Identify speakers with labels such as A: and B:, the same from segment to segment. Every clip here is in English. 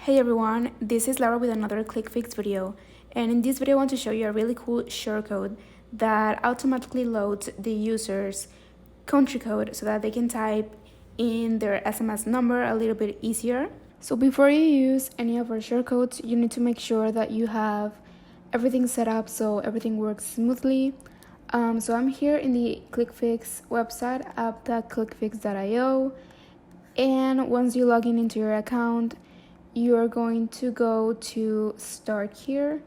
A: Hey everyone, this is Laura with another ClickFix video, and in this video I want to show you a really cool shortcode that automatically loads the user's country code so that they can type in their SMS number a little bit easier. So before you use any of our shortcodes, you need to make sure that you have everything set up so everything works smoothly. So I'm here in the ClickFix website, app.clickfix.io, and once you log in into your account, you are going to go to Start Here.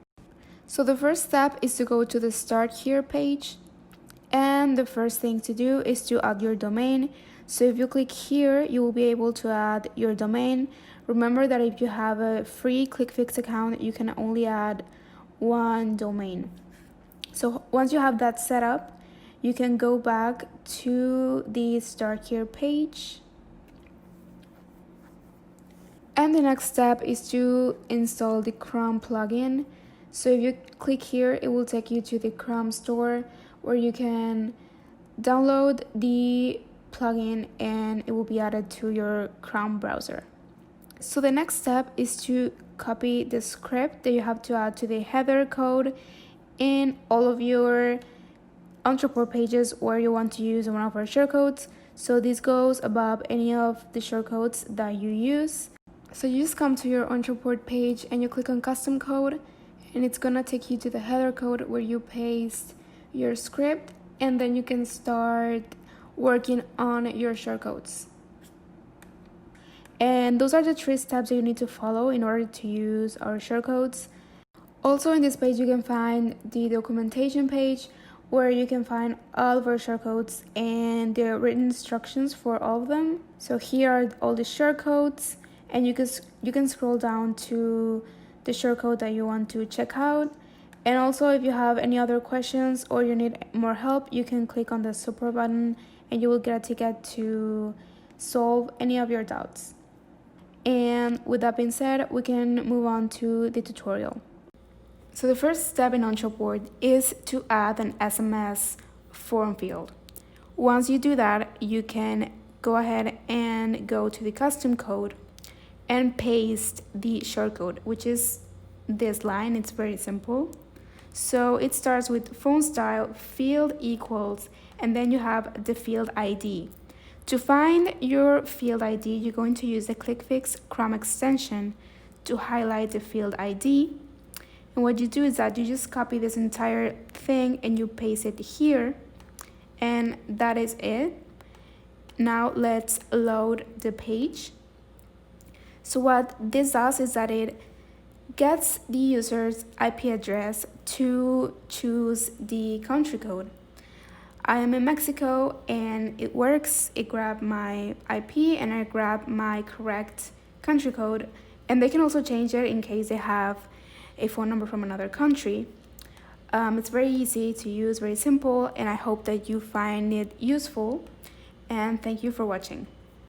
A: So the first step is to go to the Start Here page, and the first thing to do is to add your domain. So if you click here, you will be able to add your domain. Remember that if you have a free ClickFix account, you can only add one domain. So once you have that set up, you can go back to the Start Here page. And the next step is to install the Chrome plugin. So if you click here, it will take you to the Chrome store where you can download the plugin and it will be added to your Chrome browser. So the next step is to copy the script that you have to add to the header code in all of your Ontraport pages where you want to use one of our shortcodes. So this goes above any of the shortcodes that you use. So you just come to your Ontraport page and you click on custom code, and it's gonna take you to the header code where you paste your script, and then you can start working on your shortcodes. And those are the 3 steps that you need to follow in order to use our shortcodes. Also in this page you can find the documentation page where you can find all of our shortcodes and the written instructions for all of them. So here are all the shortcodes, and you can scroll down to the shortcode that you want to check out. And also if you have any other questions or you need more help, you can click on the support button and you will get a ticket to solve any of your doubts. And with that being said, we can move on to the tutorial. So the first step in Ontraport is to add an SMS form field. Once you do that, you can go ahead and go to the custom code and paste the shortcode, which is this line. It's very simple. So it starts with phone style, field equals, and then you have the field ID. To find your field ID, you're going to use the ClickFix Chrome extension to highlight the field ID. And what you do is that you just copy this entire thing and you paste it here, and that is it. Now let's load the page. So what this does is that it gets the user's IP address to choose the country code. I am in Mexico and it works. It grabbed my IP and I grab my correct country code, and they can also change it in case they have a phone number from another country. It's very easy to use, very simple, and I hope that you find it useful, and thank you for watching.